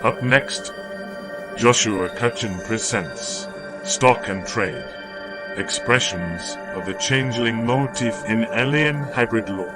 Up next, Joshua Cutchin presents Stock and Trade, Expressions of the Changeling Motif in Alien Hybrid Lore.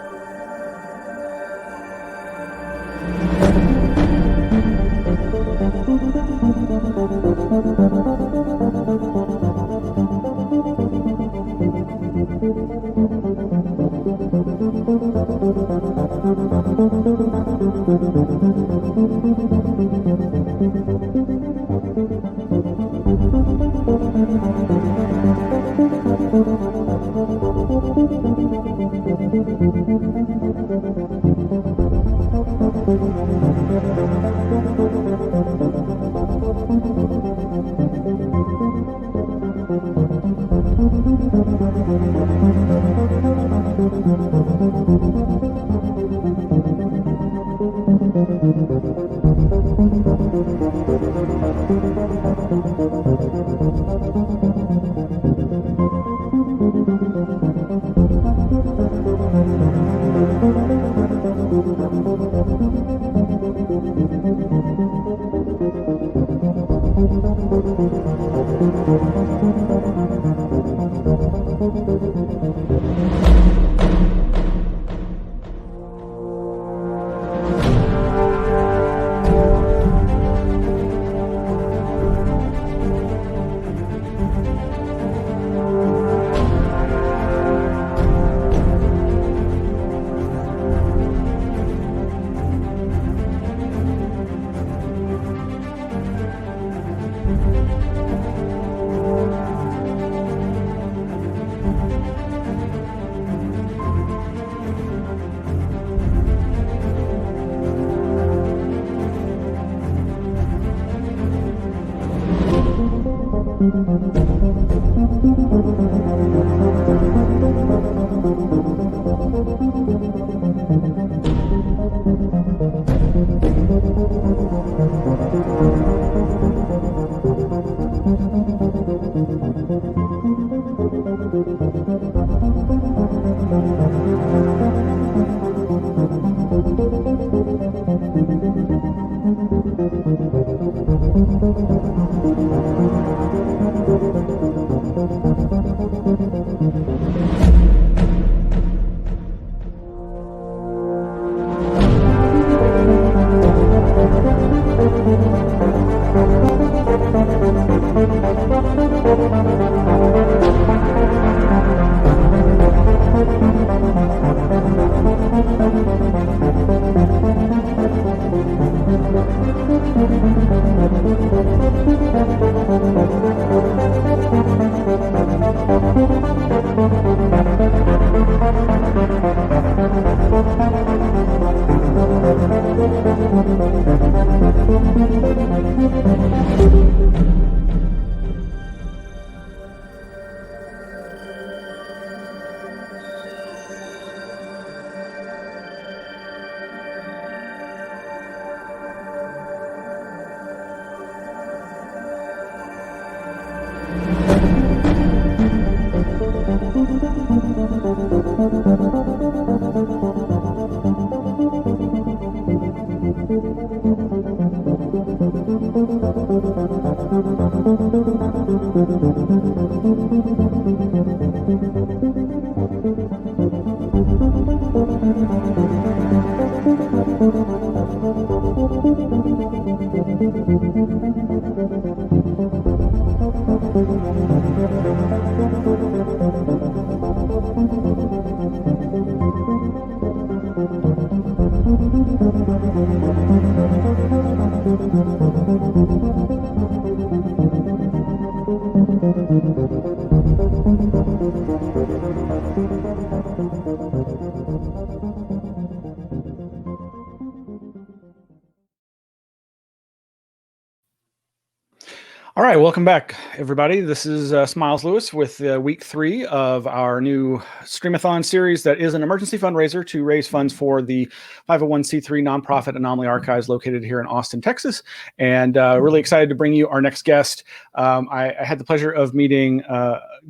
All right, welcome back, everybody. This is Smiles Lewis with week 3 of our new Streamathon series that is an emergency fundraiser to raise funds for the 501c3 nonprofit Anomaly Archives located here in Austin, Texas. And really excited to bring you our next guest. I had the pleasure of meeting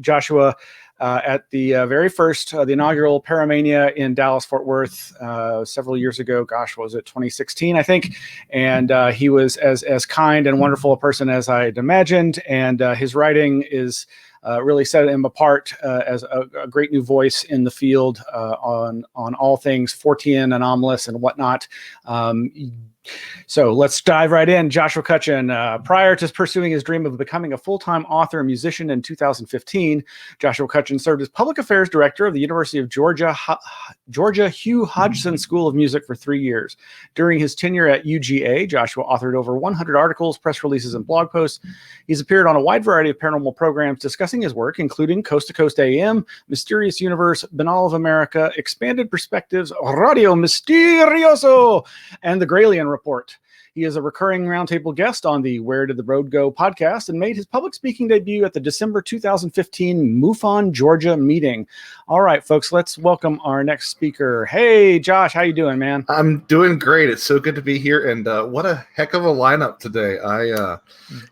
Joshua at the very first, the inaugural Paramania in Dallas, Fort Worth, several years ago. Gosh, what was it, 2016, I think? And he was as kind and wonderful a person as I'd imagined. And his writing is really set him apart as a great new voice in the field on all things Fortean, anomalous, and whatnot. So let's dive right in. Joshua Cutchin, prior to pursuing his dream of becoming a full-time author and musician in 2015, Joshua Cutchin served as public affairs director of the University of Georgia Hugh Hodgson School of Music for 3 years. During his tenure at UGA, Joshua authored over 100 articles, press releases, and blog posts. He's appeared on a wide variety of paranormal programs discussing his work, including Coast to Coast AM, Mysterious Universe, Banal of America, Expanded Perspectives, Radio Misterioso, and The Gralien Report. He is a recurring roundtable guest on the Where Did the Road Go podcast and made his public speaking debut at the December 2015 MUFON, Georgia meeting. All right, folks, let's welcome our next speaker. Hey, Josh, how you doing, man? I'm doing great. It's so good to be here, and what a heck of a lineup today.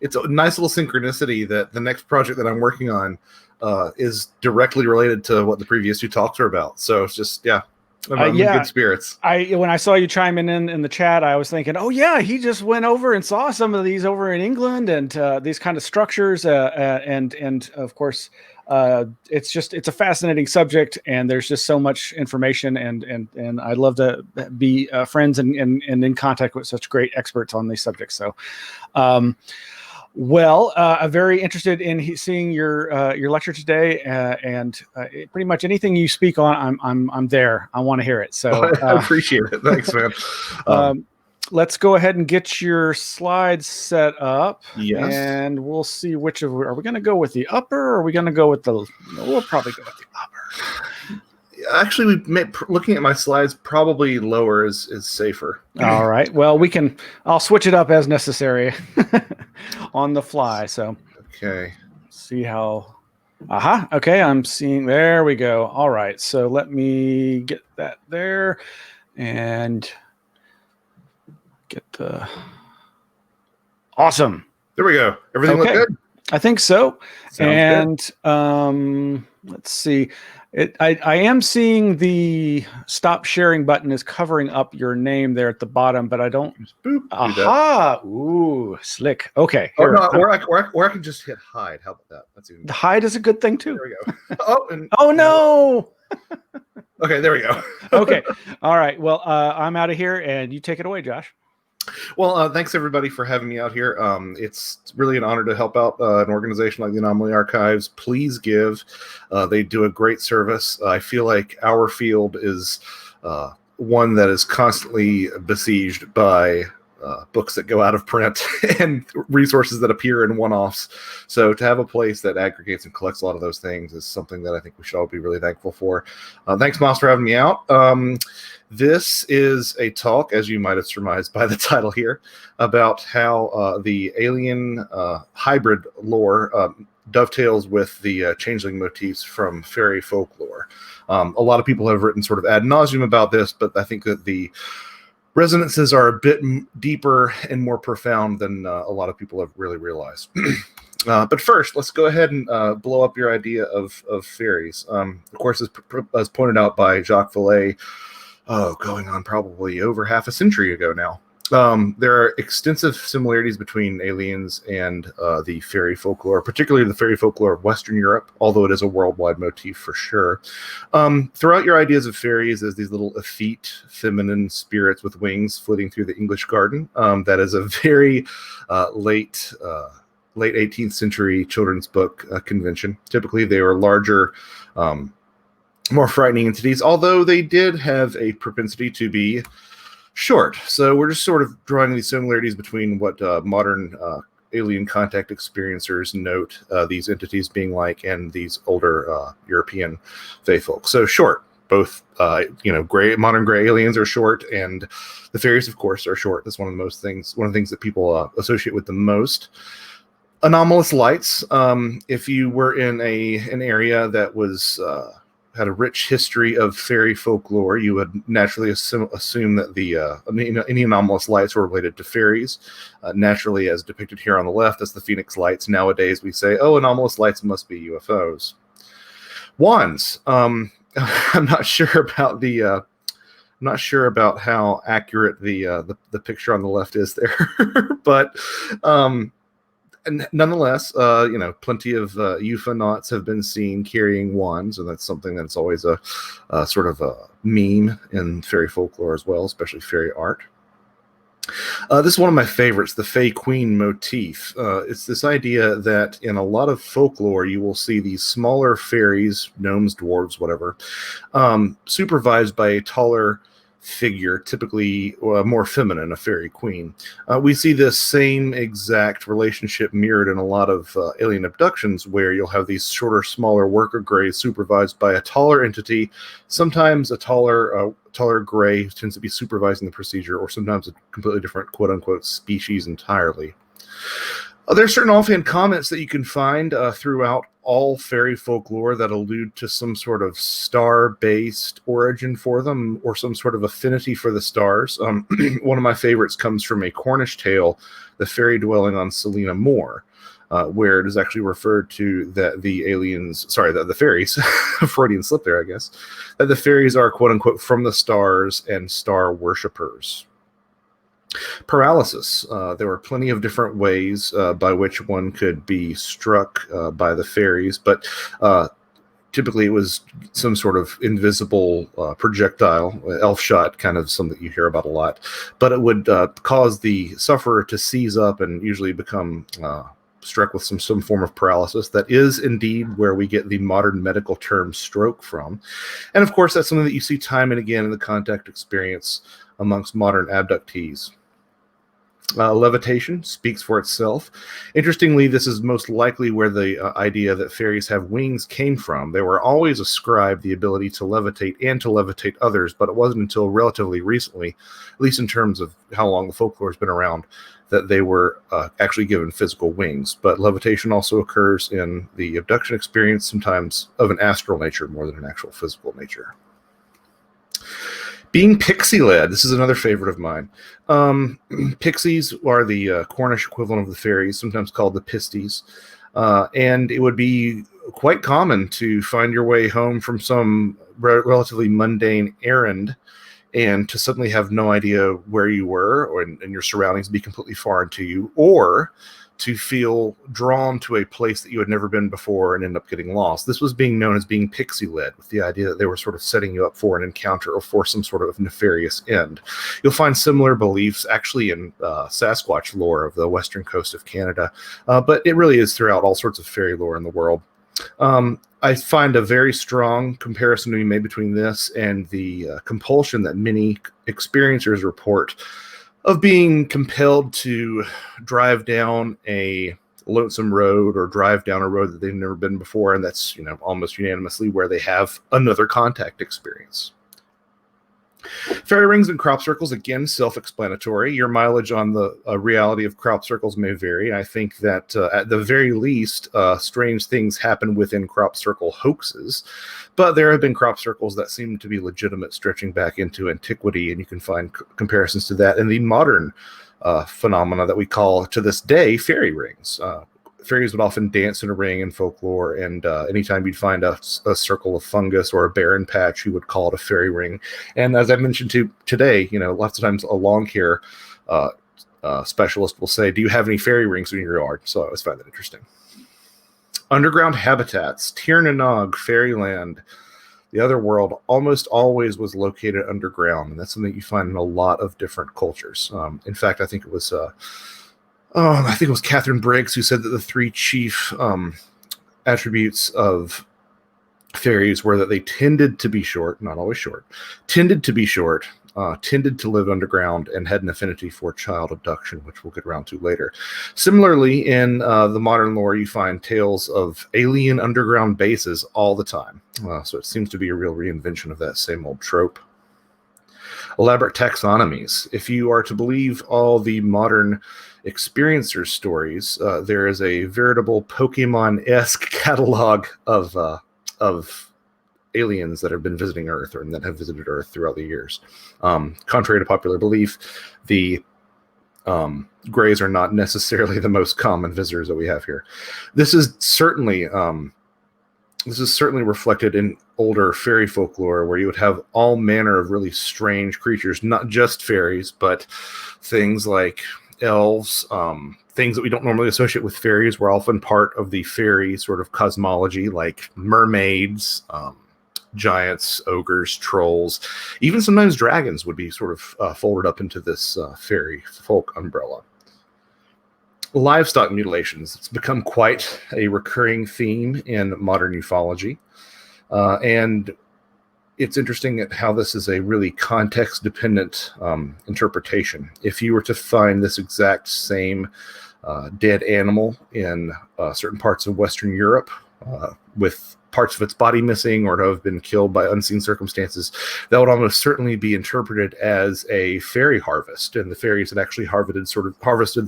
It's a nice little synchronicity that the next project that I'm working on is directly related to what the previous two talks were about. So it's just, I'm in good spirits. When I saw you chiming in the chat, I was thinking, oh yeah, he just went over and saw some of these over in England and these kind of structures, and of course, it's a fascinating subject, and there's just so much information, and I'd love to be friends and in contact with such great experts on these subjects. So. I'm very interested in seeing your lecture today, and pretty much anything you speak on, I'm there. I want to hear it. So I appreciate it. Thanks, man. Let's go ahead and get your slides set up. Yes. And we'll see which of are we going to go with the upper, or are we going to go with the? We'll probably go with the upper. Actually, looking at my slides, probably lower is safer. All right. Well, I'll switch it up as necessary on the fly. So, okay. See how. Okay. I'm seeing. There we go. All right. So let me get that there and get the. Awesome. There we go. Everything look good? I think so. Sounds good. Let's see. I am seeing the stop sharing button is covering up your name there at the bottom, but I don't. Boop, Aha! Ooh, slick. Okay. Oh, no, or I can just hit hide. How about that? That's even. The hide is a good thing too. There we go. Oh no. Okay, there we go. Okay. All right. Well, I'm out of here, and you take it away, Josh. Well, thanks everybody for having me out here. It's really an honor to help out an organization like the Anomaly Archives. Please give. They do a great service. I feel like our field is one that is constantly besieged by books that go out of print and resources that appear in one-offs. So to have a place that aggregates and collects a lot of those things is something that I think we should all be really thankful for. Thanks, Miles, for having me out. This is a talk, as you might have surmised by the title here, about how the alien hybrid lore dovetails with the changeling motifs from Faerie folklore. A lot of people have written sort of ad nauseum about this, but I think that the resonances are a bit deeper and more profound than a lot of people have really realized. But first, let's go ahead and blow up your idea of fairies. Of course, as pointed out by Jacques Vallée, going on probably over half a century ago now. There are extensive similarities between aliens and the fairy folklore, particularly the fairy folklore of Western Europe, although it is a worldwide motif for sure. Throughout your ideas of fairies as these little effete, feminine spirits with wings flitting through the English garden. That is a very late 18th century children's book convention. Typically, they were larger, more frightening entities, although they did have a propensity to be short. So we're just sort of drawing these similarities between what modern alien contact experiencers note these entities being like and these older European fae folk. So short, both modern gray aliens are short, and the fairies, of course, are short. That's one of the things that people associate with the most. Anomalous lights. If you were in an area that was had a rich history of fairy folklore, you would naturally assume that any anomalous lights were related to fairies. Naturally, as depicted here on the left, as the Phoenix lights. Nowadays, we say, oh, anomalous lights must be UFOs. Wands. I'm not sure about I'm not sure about how accurate the picture on the left is there, but and nonetheless, plenty of ufonauts have been seen carrying wands, and that's something that's always a sort of a meme in fairy folklore as well, especially fairy art. This is one of my favorites, the Fae Queen motif. It's this idea that in a lot of folklore, you will see these smaller fairies, gnomes, dwarves, whatever, supervised by a taller figure, typically more feminine, a fairy queen. We see this same exact relationship mirrored in a lot of alien abductions, where you'll have these shorter, smaller worker greys supervised by a taller entity. Sometimes a taller gray tends to be supervising the procedure, or sometimes a completely different quote-unquote species entirely. There are certain offhand comments that you can find throughout all fairy folklore that allude to some sort of star-based origin for them, or some sort of affinity for the stars. One of my favorites comes from a Cornish tale, The Fairy Dwelling on Selina Moor, where it is actually referred to that the fairies, Freudian slip there, I guess, that the fairies are quote-unquote from the stars and star worshippers. Paralysis. There were plenty of different ways by which one could be struck by the fairies, but typically it was some sort of invisible projectile, elf shot, kind of something you hear about a lot. But it would cause the sufferer to seize up and usually become struck with some form of paralysis. That is indeed where we get the modern medical term stroke from. And of course, that's something that you see time and again in the contact experience amongst modern abductees. Levitation speaks for itself. Interestingly, this is most likely where the idea that fairies have wings came from. They were always ascribed the ability to levitate and to levitate others, but it wasn't until relatively recently, at least in terms of how long the folklore has been around, that they were actually given physical wings. But levitation also occurs in the abduction experience, sometimes of an astral nature more than an actual physical nature. Being pixie-led, this is another favorite of mine. Pixies are the Cornish equivalent of the fairies, sometimes called the pisties. And it would be quite common to find your way home from some relatively mundane errand and to suddenly have no idea where you were, and your surroundings be completely foreign to you, or to feel drawn to a place that you had never been before and end up getting lost. This was being known as being pixie-led, with the idea that they were sort of setting you up for an encounter or for some sort of nefarious end. You'll find similar beliefs actually in Sasquatch lore of the western coast of Canada, but it really is throughout all sorts of fairy lore in the world. I find a very strong comparison to be made between this and the compulsion that many experiencers report of being compelled to drive down a lonesome road or drive down a road that they've never been before, and that's, almost unanimously where they have another contact experience. Fairy rings and crop circles, again, self-explanatory. Your mileage on the reality of crop circles may vary. I think that at the very least, strange things happen within crop circle hoaxes, but there have been crop circles that seem to be legitimate, stretching back into antiquity, and you can find comparisons to that in the modern phenomena that we call, to this day, fairy rings. Fairies would often dance in a ring in folklore, and anytime you'd find a circle of fungus or a barren patch, you would call it a fairy ring. And as I mentioned today, lots of times a lawn care specialist will say, "Do you have any fairy rings in your yard?" So I always find that interesting. Underground habitats, Tir na Nog, fairyland, the other world, almost always was located underground, and that's something you find in a lot of different cultures. In fact, I think it was Catherine Briggs who said that the three chief attributes of fairies were that they tended to be short, not always short, tended to be short, tended to live underground, and had an affinity for child abduction, which we'll get around to later. Similarly, in the modern lore, you find tales of alien underground bases all the time. So it seems to be a real reinvention of that same old trope. Elaborate taxonomies. If you are to believe all the modern experiencers' stories, there is a veritable Pokemon-esque catalog of aliens that have been visiting Earth, or that have visited Earth throughout the years. Contrary to popular belief, the Greys are not necessarily the most common visitors that we have here. This is certainly this is certainly reflected in older fairy folklore, where you would have all manner of really strange creatures, not just fairies, but things like elves, things that we don't normally associate with fairies were often part of the fairy sort of cosmology, like mermaids, giants, ogres, trolls, even sometimes dragons would be sort of folded up into this fairy folk umbrella. Livestock mutilations. It's become quite a recurring theme in modern ufology. And it's interesting at how this is a really context-dependent interpretation. If you were to find this exact same dead animal in certain parts of Western Europe with parts of its body missing, or to have been killed by unseen circumstances, that would almost certainly be interpreted as a fairy harvest, and the fairies had actually harvested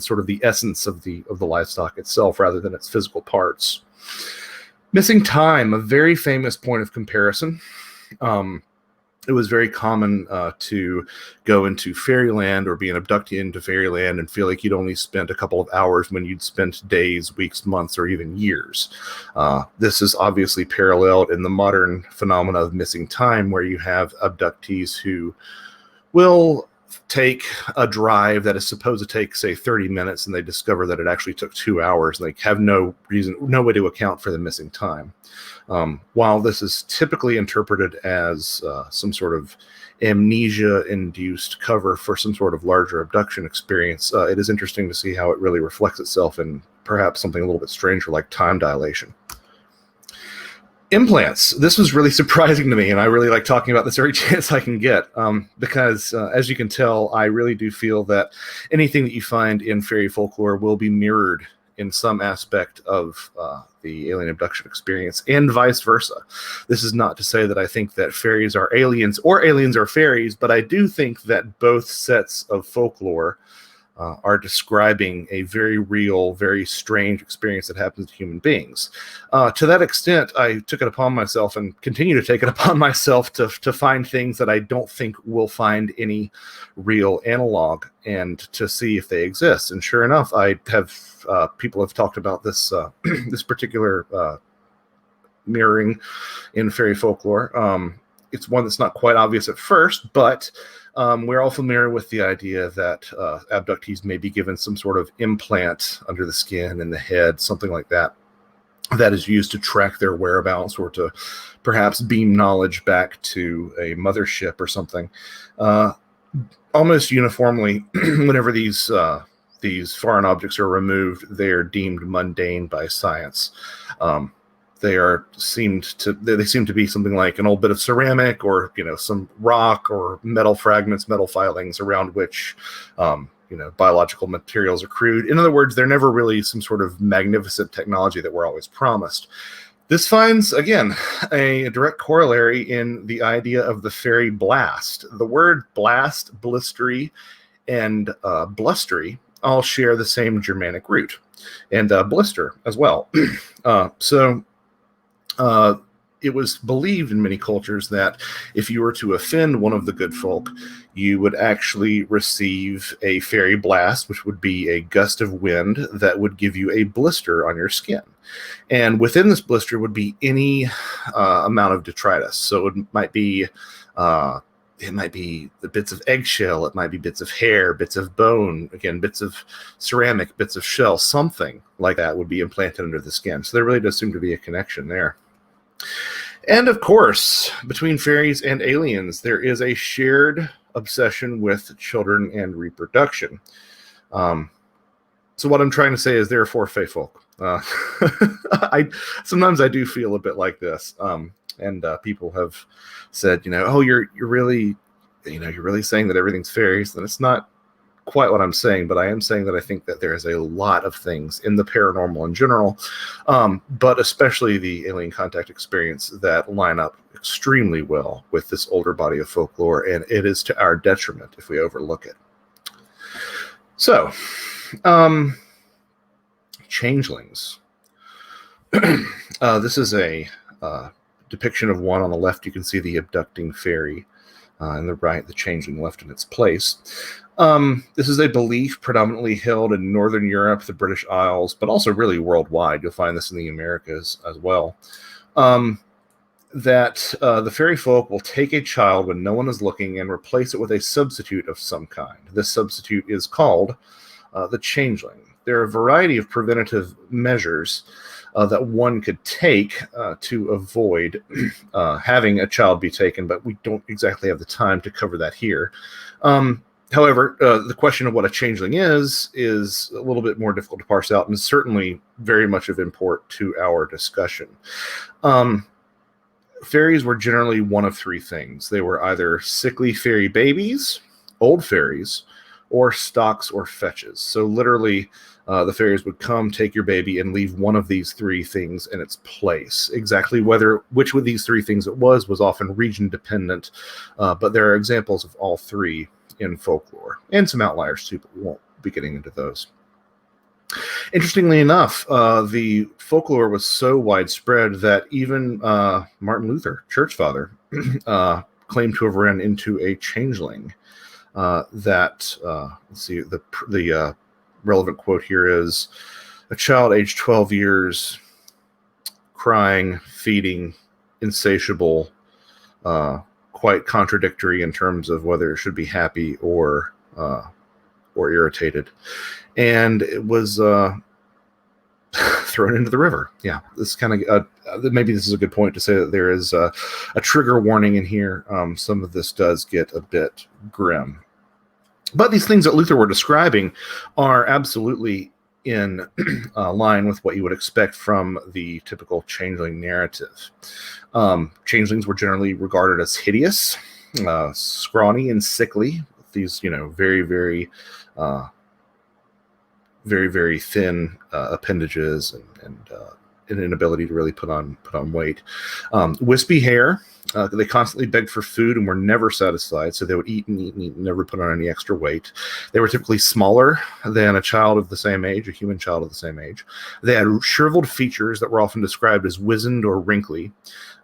sort of the essence of the livestock itself rather than its physical parts. Missing time, a very famous point of comparison. It was very common to go into fairyland or be an abductee into fairyland and feel like you'd only spent a couple of hours when you'd spent days, weeks, months, or even years. This is obviously paralleled in the modern phenomena of missing time, where you have abductees who will take a drive that is supposed to take, say, 30 minutes, and they discover that it actually took 2 hours, and they have no way to account for the missing time. While this is typically interpreted as some sort of amnesia-induced cover for some sort of larger abduction experience, it is interesting to see how it really reflects itself in perhaps something a little bit stranger like time dilation. Implants. This was really surprising to me, and I really like talking about this every chance I can get, because as you can tell, I really do feel that anything that you find in fairy folklore will be mirrored in some aspect of the alien abduction experience, and vice versa. This is not to say that I think that fairies are aliens or aliens are fairies, but I do think that both sets of folklore are describing a very real, very strange experience that happens to human beings. To that extent, I took it upon myself, and continue to take it upon myself, to find things that I don't think will find any real analog, and to see if they exist. And sure enough, I have people have talked about this this particular mirroring in fairy folklore. It's one that's not quite obvious at first, but we're all familiar with the idea that abductees may be given some sort of implant under the skin, in the head, something like that, that is used to track their whereabouts, or to perhaps beam knowledge back to a mothership or something. Almost uniformly, whenever these foreign objects are removed, they are deemed mundane by science. They seem to be something like an old bit of ceramic, or some rock or metal fragments, metal filings around which biological materials are crude. In other words, they're never really some sort of magnificent technology that we're always promised. This finds, again, a direct corollary in the idea of the fairy blast. The word blast, blistery, and blustery all share the same Germanic root, and blister as well. It was believed in many cultures that if you were to offend one of the good folk, you would actually receive a fairy blast, which would be a gust of wind that would give you a blister on your skin. And within this blister would be any amount of detritus. So it might be the bits of eggshell, it might be bits of hair, bits of bone, again, bits of ceramic, bits of shell, something like that would be implanted under the skin. So there really does seem to be a connection there. And of course, between fairies and aliens, there is a shared obsession with children and reproduction. So what I'm trying to say is, therefore, fae folk. Sometimes I do feel a bit like this. And people have said, oh, you're really saying that everything's fairies. And it's not quite what I'm saying, but I am saying that I think that there is a lot of things in the paranormal in general, but especially the alien contact experience, that line up extremely well with this older body of folklore, and it is to our detriment if we overlook it. So, changelings. This is a depiction of one. On the left, you can see the abducting fairy. On the right, the changeling left in its place. This is a belief predominantly held in Northern Europe, the British Isles, but also really worldwide. You'll find this in the Americas as well. that the fairy folk will take a child when no one is looking and replace it with a substitute of some kind. This substitute is called the changeling. There are a variety of preventative measures that one could take to avoid having a child be taken, but we don't exactly have the time to cover that here. However, the question of what a changeling is a little bit more difficult to parse out, and certainly very much of import to our discussion. Fairies were generally one of three things. They were either sickly fairy babies, old fairies, or stocks or fetches. So literally, the fairies would come, take your baby, and leave one of these three things in its place. Exactly which of these three things it was often region dependent, but there are examples of all three in folklore, and some outliers too, but we won't be getting into those. Interestingly enough, the folklore was so widespread that even Martin Luther, church father, claimed to have run into a changeling. Let's see, the relevant quote here is, a child aged 12 years, crying, feeding, insatiable, quite contradictory in terms of whether it should be happy or irritated. And it was thrown into the river. Yeah, this kind of maybe this is a good point to say that there is a trigger warning in here. Some of this does get a bit grim. But these things that Luther were describing are absolutely in line with what you would expect from the typical changeling narrative. Changelings were generally regarded as hideous, scrawny, and sickly. These, very, very, very, very thin appendages and an inability to really put on weight. Wispy hair. They constantly begged for food and were never satisfied, so they would eat and eat and eat and never put on any extra weight. They were typically smaller than a child of the same age, a human child of the same age. They had shriveled features that were often described as wizened or wrinkly.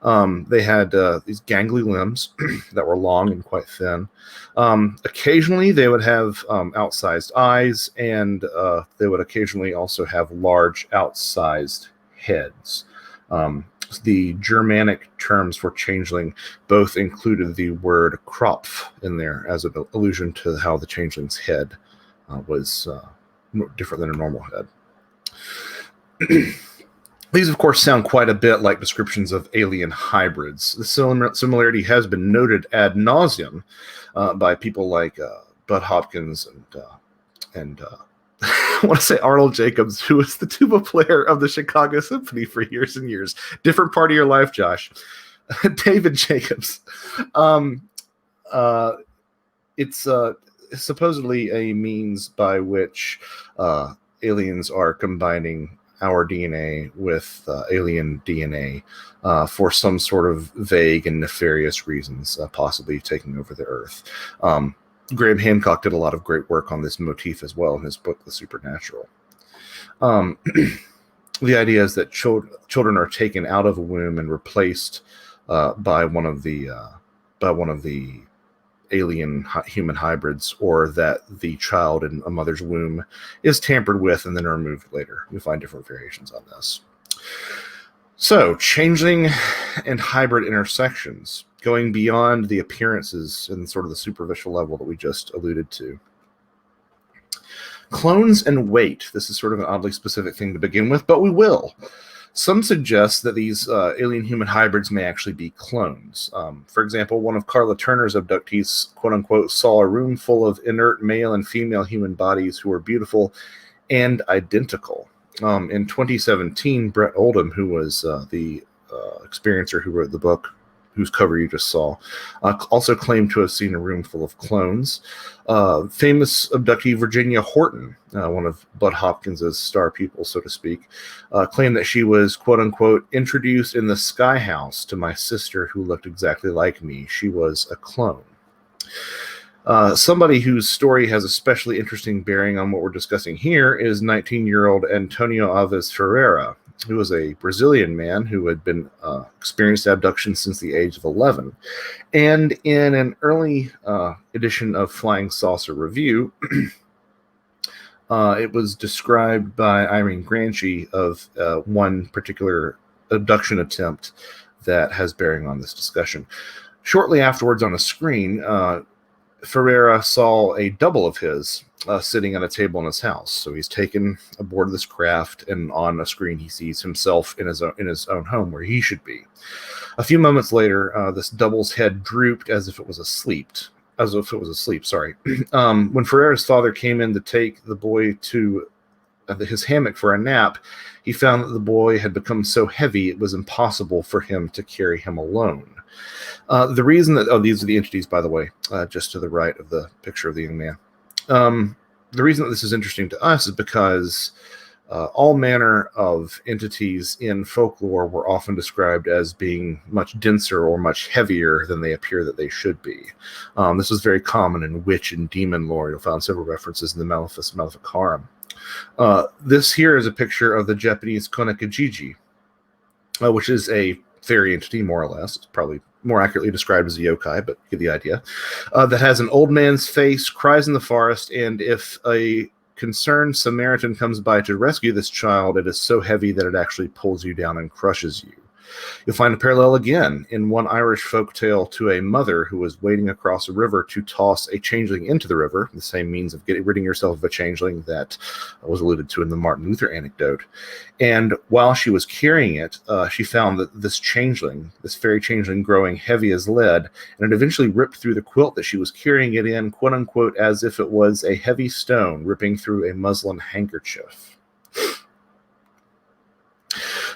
They had these gangly limbs that were long and quite thin. Occasionally, they would have outsized eyes, and they would occasionally also have large outsized heads. The Germanic terms for changeling both included the word Kropf in there as an allusion to how the changeling's head was different than a normal head. These, of course, sound quite a bit like descriptions of alien hybrids. The similarity has been noted ad nauseum by people like Bud Hopkins and I want to say Arnold Jacobs, who was the tuba player of the Chicago Symphony for years and years. Different part of your life, Josh. David Jacobs. It's supposedly a means by which aliens are combining our DNA with alien DNA for some sort of vague and nefarious reasons, possibly taking over the Earth. Graham Hancock did a lot of great work on this motif as well in his book, The Supernatural. The idea is that children are taken out of a womb and replaced by one of the alien human hybrids, or that the child in a mother's womb is tampered with and then removed later. We find different variations on this. So, changeling and hybrid intersections, going beyond the appearances and sort of the superficial level that we just alluded to. Clones and weight. This is sort of an oddly specific thing to begin with, but we will. Some suggest that these alien-human hybrids may actually be clones. For example, one of Carla Turner's abductees, quote-unquote, saw a room full of inert male and female human bodies who were beautiful and identical. In 2017, Brett Oldham, who was the experiencer who wrote the book, whose cover you just saw, also claimed to have seen a room full of clones. Famous abductee Virginia Horton, one of Bud Hopkins' star pupils, so to speak, claimed that she was, quote-unquote, introduced in the sky house to my sister who looked exactly like me. She was a clone. Somebody whose story has especially interesting bearing on what we're discussing here is 19-year-old Antonio Alves Ferreira, who was a Brazilian man who had been experienced abduction since the age of 11. And in an early edition of Flying Saucer Review, it was described by Irene Granchi of one particular abduction attempt that has bearing on this discussion. Shortly afterwards on a screen, Ferreira saw a double of his sitting at a table in his house. So he's taken aboard this craft, and on a screen he sees himself in his own home where he should be. A few moments later, this double's head drooped as if it was asleep. When Ferreira's father came in to take the boy to his hammock for a nap, he found that the boy had become so heavy it was impossible for him to carry him alone. The reason that, these are the entities, by the way, just to the right of the picture of the young man. The reason that this is interesting to us is because all manner of entities in folklore were often described as being much denser or much heavier than they appear that they should be. This was very common in witch and demon lore. You'll find several references in the Maleficarum. This here is a picture of the Japanese Konakijiji, which is a fairy entity, more or less. It's probably more accurately described as a yokai, but you get the idea. That has an old man's face, cries in the forest, and if a concerned Samaritan comes by to rescue this child, it is so heavy that it actually pulls you down and crushes you. You'll find a parallel again in one Irish folktale to a mother who was wading across a river to toss a changeling into the river, the same means of ridding yourself of a changeling that was alluded to in the Martin Luther anecdote. And while she was carrying it, she found that this changeling, this fairy changeling growing heavy as lead, and it eventually ripped through the quilt that she was carrying it in, quote unquote, as if it was a heavy stone ripping through a muslin handkerchief.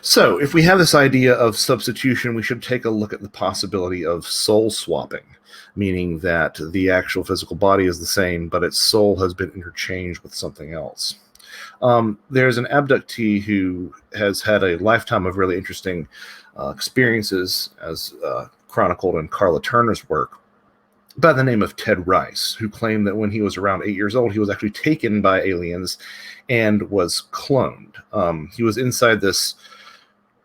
So, if we have this idea of substitution, we should take a look at the possibility of soul swapping, meaning that the actual physical body is the same, but its soul has been interchanged with something else. There's an abductee who has had a lifetime of really interesting experiences, as chronicled in Carla Turner's work, by the name of Ted Rice, who claimed that when he was around 8 years old, he was actually taken by aliens and was cloned. He was inside this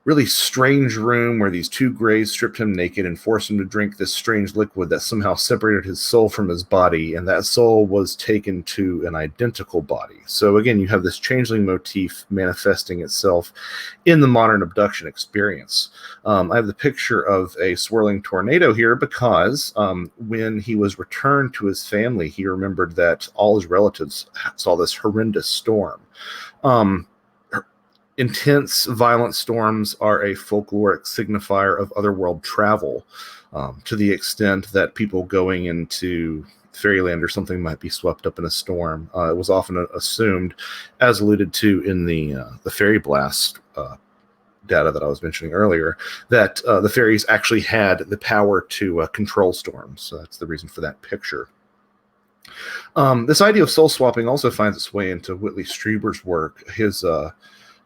really strange room where these two greys stripped him naked and forced him to drink this strange liquid that somehow separated his soul from his body, and that soul was taken to an identical body. So again, you have this changeling motif manifesting itself in the modern abduction experience. I have the picture of a swirling tornado here because when he was returned to his family, he remembered that all his relatives saw this horrendous storm. Intense, violent storms are a folkloric signifier of otherworld travel, to the extent that people going into fairyland or something might be swept up in a storm. It was often assumed, as alluded to in the fairy blast data that I was mentioning earlier, that the fairies actually had the power to control storms. So that's the reason for that picture. This idea of soul swapping also finds its way into Whitley Strieber's work.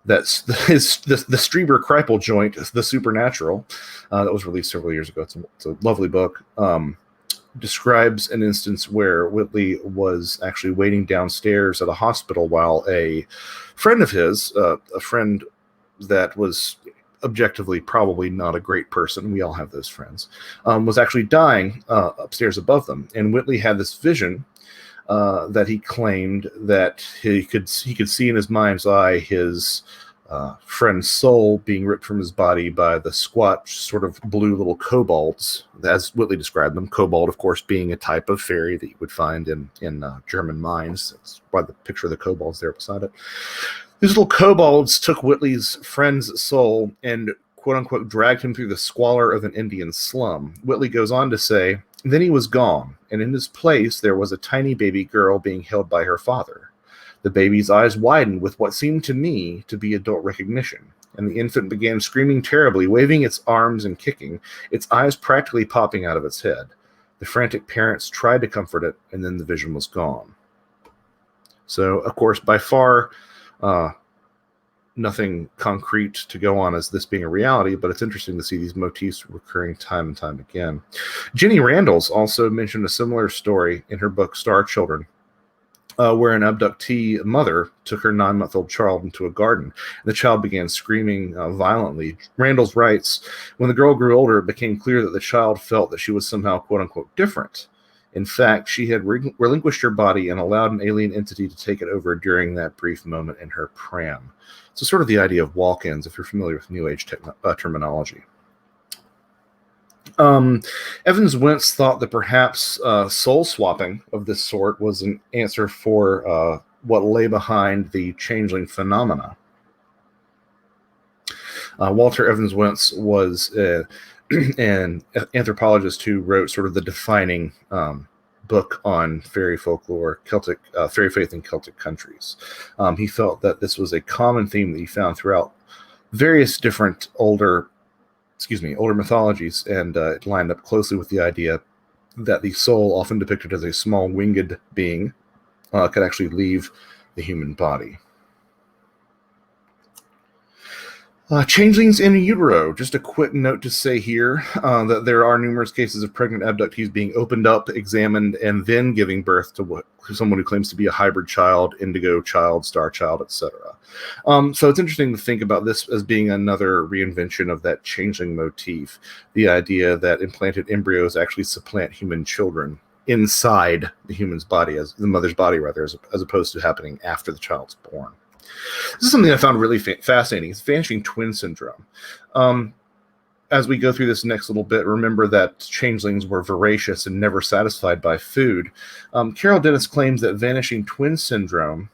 That's the Strieber Kripal joint, The Supernatural, that was released several years ago. It's a lovely book. Describes an instance where Whitley was actually waiting downstairs at a hospital while a friend of his, a friend that was objectively probably not a great person, we all have those friends, was actually dying upstairs above them. And Whitley had this vision that he claimed that he could see in his mind's eye his friend's soul being ripped from his body by the squat sort of blue little kobolds, as Whitley described them. Kobold, of course, being a type of fairy that you would find in German mines. That's why the picture of the kobolds there beside it. These little kobolds took Whitley's friend's soul and quote-unquote dragged him through the squalor of an Indian slum. Whitley goes on to say, then he was gone, and in his place there was a tiny baby girl being held by her father. The baby's eyes widened with what seemed to me to be adult recognition, and the infant began screaming terribly, waving its arms and kicking, its eyes practically popping out of its head. The frantic parents tried to comfort it, and then the vision was gone. So, of course, by far, nothing concrete to go on as this being a reality, but it's interesting to see these motifs recurring time and time again. Jenny Randalls also mentioned a similar story in her book Star Children, where an abductee mother took her 9-month-old child into a garden, and the child began screaming violently. Randalls writes, when the girl grew older, it became clear that the child felt that she was somehow quote-unquote different, In fact, she had relinquished her body and allowed an alien entity to take it over during that brief moment in her pram. So sort of the idea of walk-ins, if you're familiar with New Age terminology. Evans Wentz thought that perhaps soul swapping of this sort was an answer for what lay behind the changeling phenomena. Walter Evans Wentz was an anthropologist who wrote sort of the defining book on fairy folklore, Celtic fairy faith in Celtic countries. He felt that this was a common theme that he found throughout various different older mythologies, and it lined up closely with the idea that the soul, often depicted as a small winged being, could actually leave the human body. Changelings in utero. Just a quick note to say here that there are numerous cases of pregnant abductees being opened up, examined, and then giving birth to someone who claims to be a hybrid child, indigo child, star child, etc. So it's interesting to think about this as being another reinvention of that changeling motif, the idea that implanted embryos actually supplant human children inside the human's body, as the mother's body rather, as opposed to happening after the child's born. This is something I found really fascinating. It's vanishing twin syndrome. As we go through this next little bit, remember that changelings were voracious and never satisfied by food. Carol Dennis claims that vanishing twin syndrome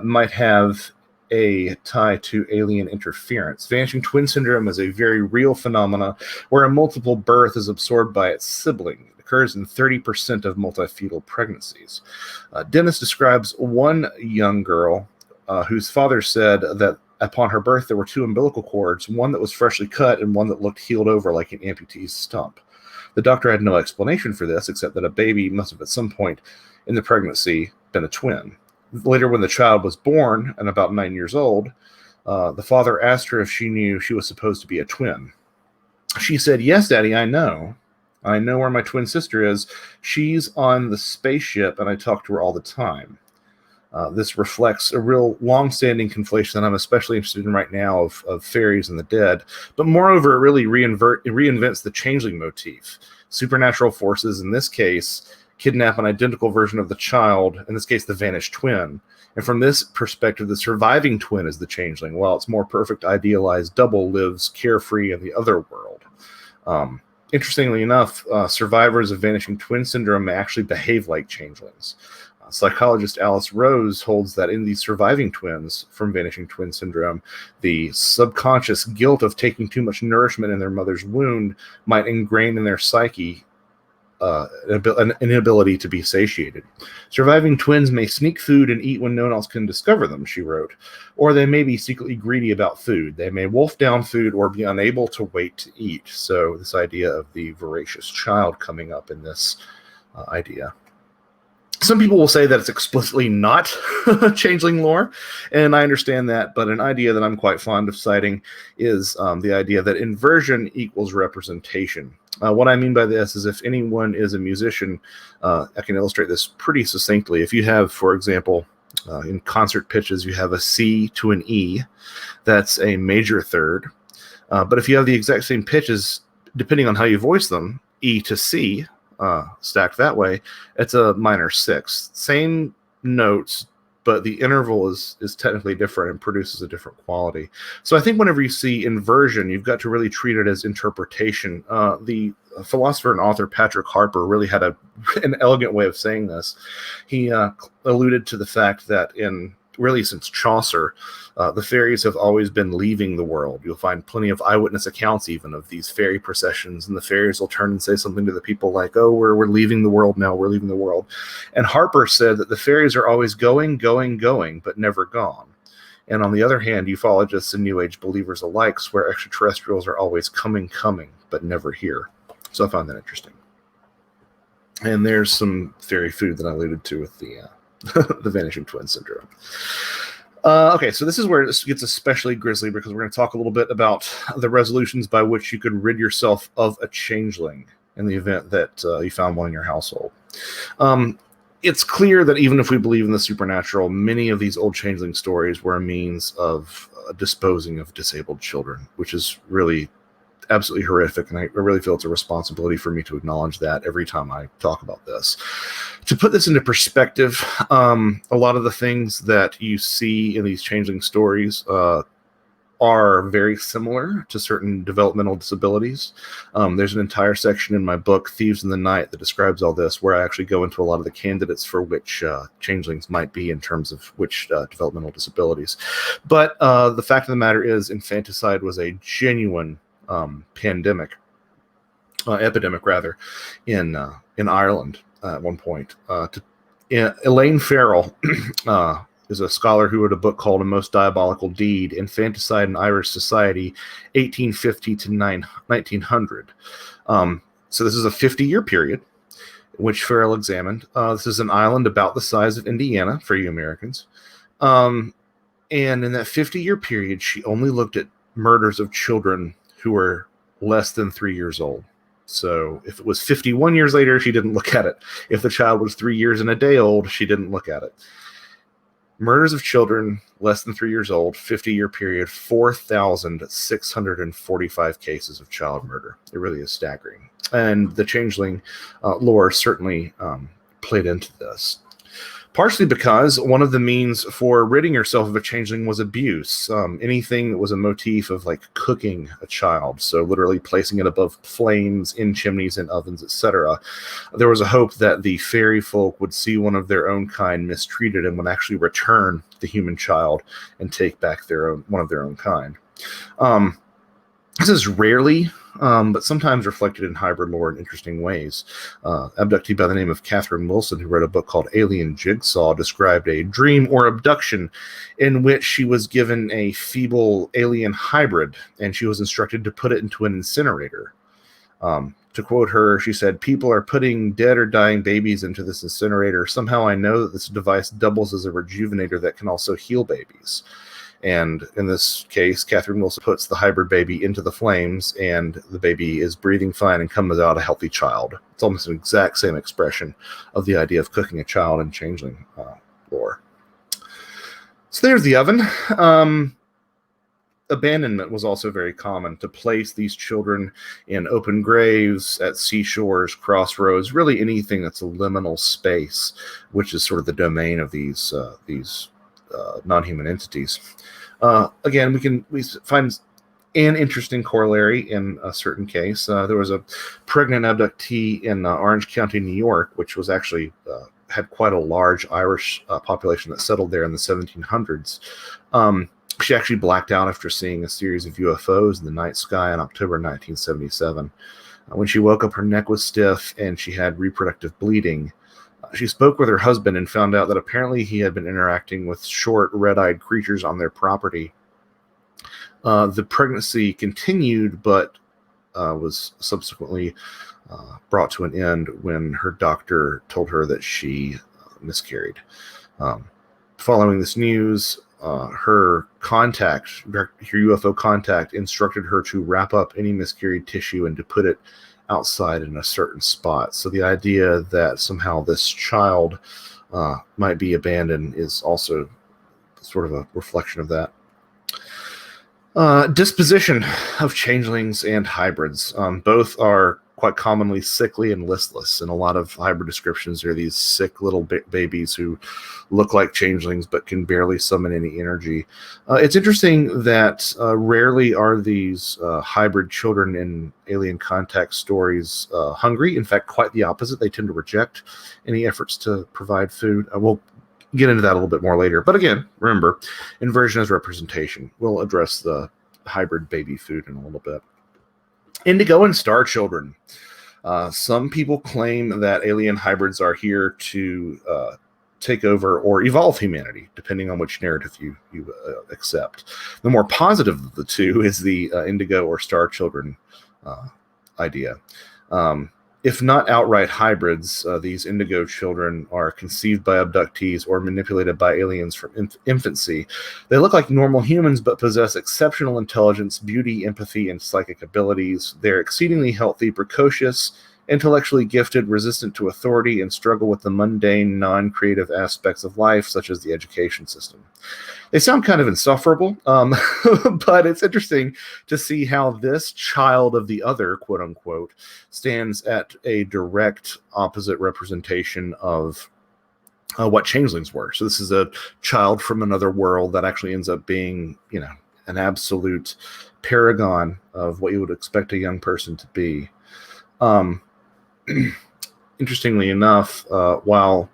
might have a tie to alien interference. Vanishing twin syndrome is a very real phenomena where a multiple birth is absorbed by its sibling. It occurs in 30% of multifetal pregnancies. Dennis describes one young girl whose father said that upon her birth there were two umbilical cords, one that was freshly cut and one that looked healed over like an amputee's stump. The doctor had no explanation for this except that a baby must have at some point in the pregnancy been a twin. Later, when the child was born and about 9 years old, the father asked her if she knew she was supposed to be a twin. She said, "Yes, Daddy, I know. I know where my twin sister is. She's on the spaceship and I talk to her all the time." This reflects a real long-standing conflation that I'm especially interested in right now of fairies and the dead. But moreover, it really reinvents the changeling motif. Supernatural forces, in this case, kidnap an identical version of the child, in this case, the vanished twin. And from this perspective, the surviving twin is the changeling, while its more perfect idealized double lives carefree in the other world. Interestingly enough, survivors of vanishing twin syndrome may actually behave like changelings. Psychologist Alice Rose holds that in these surviving twins from vanishing twin syndrome, the subconscious guilt of taking too much nourishment in their mother's wound might ingrain in their psyche an inability to be satiated. Surviving twins may sneak food and eat when no one else can discover them, she wrote, or they may be secretly greedy about food. They may wolf down food or be unable to wait to eat. So this idea of the voracious child coming up in this idea. Some people will say that it's explicitly not changeling lore, and I understand that, but an idea that I'm quite fond of citing is the idea that inversion equals representation. What I mean by this is if anyone is a musician, I can illustrate this pretty succinctly. If you have, for example, in concert pitches, you have a C to an E, that's a major third. But if you have the exact same pitches, depending on how you voice them, E to C, stacked that way, it's a minor sixth. Same notes, but the interval is technically different and produces a different quality. So I think whenever you see inversion, you've got to really treat it as interpretation. The philosopher and author Patrick Harper really had an elegant way of saying this. He alluded to the fact that really since Chaucer, the fairies have always been leaving the world. You'll find plenty of eyewitness accounts even of these fairy processions, and the fairies will turn and say something to the people like, "Oh, we're leaving the world now, we're leaving the world." And Harper said that the fairies are always going, but never gone. And on the other hand, ufologists and New Age believers alike swear extraterrestrials are always coming, but never here. So I found that interesting. And there's some fairy food that I alluded to with the the vanishing twin syndrome. Okay, so this is where this gets especially grisly, because we're going to talk a little bit about the resolutions by which you could rid yourself of a changeling in the event that you found one in your household. It's clear that even if we believe in the supernatural, many of these old changeling stories were a means of disposing of disabled children, which is really absolutely horrific, and I really feel it's a responsibility for me to acknowledge that every time I talk about this. To put this into perspective, a lot of the things that you see in these changeling stories are very similar to certain developmental disabilities. There's an entire section in my book, Thieves in the Night, that describes all this, where I actually go into a lot of the candidates for which changelings might be in terms of which developmental disabilities. But the fact of the matter is, infanticide was a genuine epidemic, in Ireland at one point. Elaine Farrell is a scholar who wrote a book called A Most Diabolical Deed, Infanticide in Irish Society, 1850 to 1900. So this is a 50-year period in which Farrell examined. This is an island about the size of Indiana for you Americans. And in that 50-year period, she only looked at murders of children who were less than 3 years old. So if it was 51 years later, she didn't look at it. If the child was 3 years and a day old, she didn't look at it. Murders of children less than 3 years old, 50-year period, 4,645 cases of child murder. It really is staggering. And the changeling lore certainly played into this. Partially because one of the means for ridding yourself of a changeling was abuse. Anything that was a motif of like cooking a child, so literally placing it above flames, in chimneys, in ovens, etc. There was a hope that the fairy folk would see one of their own kind mistreated and would actually return the human child and take back one of their own kind. This is rarely, but sometimes reflected in hybrid lore in interesting ways. Abductee by the name of Catherine Wilson, who wrote a book called Alien Jigsaw, described a dream or abduction in which she was given a feeble alien hybrid, and she was instructed to put it into an incinerator. To quote her, she said, "People are putting dead or dying babies into this incinerator. Somehow I know that this device doubles as a rejuvenator that can also heal babies." And in this case, Catherine Wilson puts the hybrid baby into the flames, and the baby is breathing fine and comes out a healthy child. It's almost an exact same expression of the idea of cooking a child in changeling lore. So there's the oven. Abandonment was also very common, to place these children in open graves, at seashores, crossroads, really anything that's a liminal space, which is sort of the domain of these non-human entities. Again, we find an interesting corollary in a certain case. There was a pregnant abductee in Orange County, New York, which was actually had quite a large Irish population that settled there in the 1700s. She actually blacked out after seeing a series of UFOs in the night sky in October 1977. When she woke up, her neck was stiff and she had reproductive bleeding. She spoke with her husband and found out that apparently he had been interacting with short, red-eyed creatures on their property. The pregnancy continued, but was subsequently brought to an end when her doctor told her that she miscarried. Following this news, her UFO contact instructed her to wrap up any miscarried tissue and to put it outside in a certain spot. So the idea that somehow this child might be abandoned is also sort of a reflection of that. Disposition of changelings and hybrids. Both are quite commonly sickly and listless. In a lot of hybrid descriptions, there are these sick little babies who look like changelings but can barely summon any energy. It's interesting that rarely are these hybrid children in alien contact stories hungry. In fact, quite the opposite. They tend to reject any efforts to provide food. We'll get into that a little bit more later. But again, remember, inversion is representation. We'll address the hybrid baby food in a little bit. Indigo and star children. Some people claim that alien hybrids are here to take over or evolve humanity, depending on which narrative you accept. The more positive of the two is the indigo or star children idea. If not outright hybrids, these indigo children are conceived by abductees or manipulated by aliens from infancy. They look like normal humans but possess exceptional intelligence, beauty, empathy, and psychic abilities. They're exceedingly healthy, precocious, intellectually gifted, resistant to authority, and struggle with the mundane, non-creative aspects of life, such as the education system. They sound kind of insufferable, but it's interesting to see how this child of the other, quote unquote, stands at a direct opposite representation of what changelings were. So this is a child from another world that actually ends up being, an absolute paragon of what you would expect a young person to be. Interestingly enough, while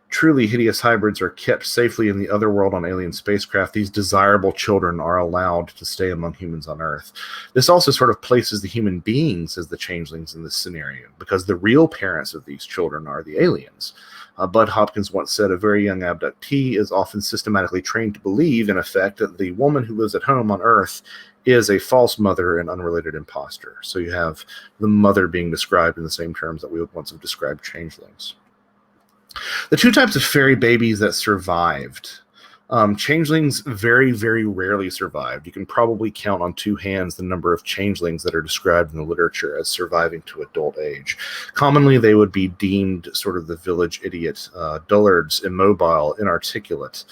truly hideous hybrids are kept safely in the other world on alien spacecraft, these desirable children are allowed to stay among humans on Earth. This also sort of places the human beings as the changelings in this scenario, because the real parents of these children are the aliens. Bud Hopkins once said a very young abductee is often systematically trained to believe, in effect, that the woman who lives at home on Earth is a false mother and unrelated imposter. So you have the mother being described in the same terms that we would once have described changelings. The two types of fairy babies that survived. Changelings very, very rarely survived. You can probably count on two hands the number of changelings that are described in the literature as surviving to adult age. Commonly, they would be deemed sort of the village idiot, dullards, immobile, inarticulate.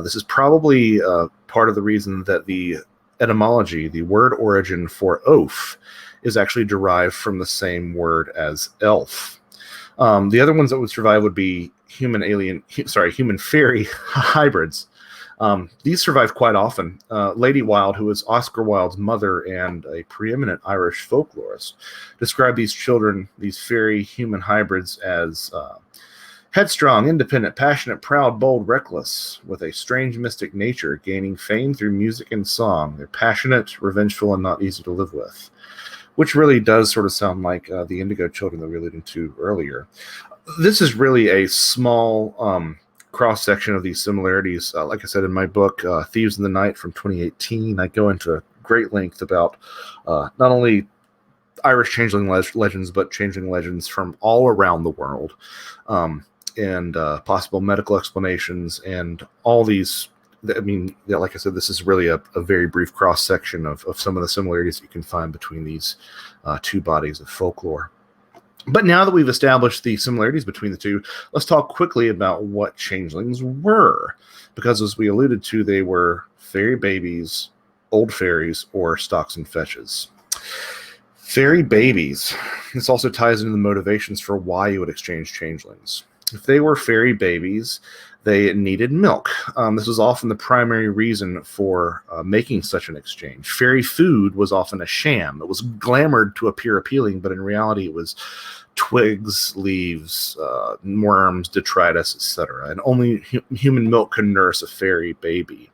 This is probably part of the reason that the etymology, the word origin for oaf, is actually derived from the same word as elf. The other ones that would survive would be human fairy hybrids. These survive quite often. Lady Wilde, who was Oscar Wilde's mother and a preeminent Irish folklorist, described these children, these fairy human hybrids, as headstrong, independent, passionate, proud, bold, reckless, with a strange mystic nature, gaining fame through music and song. They're passionate, revengeful, and not easy to live with. Which really does sort of sound like the indigo children that we alluded to earlier. This is really a small cross-section of these similarities. Like I said in my book, Thieves in the Night from 2018, I go into great length about not only Irish changeling legends, but changeling legends from all around the world, and possible medical explanations, and all these. I mean, like I said, this is really a very brief cross-section of some of the similarities that you can find between these two bodies of folklore. But now that we've established the similarities between the two, let's talk quickly about what changelings were. Because as we alluded to, they were fairy babies, old fairies, or stocks and fetches. Fairy babies. This also ties into the motivations for why you would exchange changelings. If they were fairy babies, they needed milk. This was often the primary reason for making such an exchange. Fairy food was often a sham. It was glamored to appear appealing, but in reality it was twigs, leaves, worms, detritus, etc. And only human milk could nurse a fairy baby.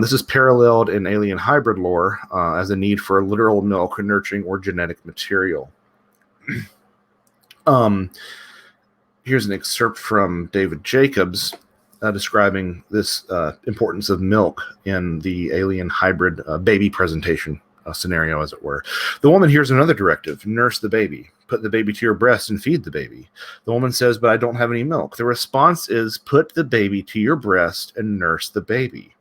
This is paralleled in alien hybrid lore as a need for literal milk, nurturing, or genetic material. Here's an excerpt from David Jacobs describing this importance of milk in the alien hybrid baby presentation scenario, as it were. The woman hears another directive: nurse the baby. Put the baby to your breast and feed the baby. The woman says, but I don't have any milk. The response is, put the baby to your breast and nurse the baby.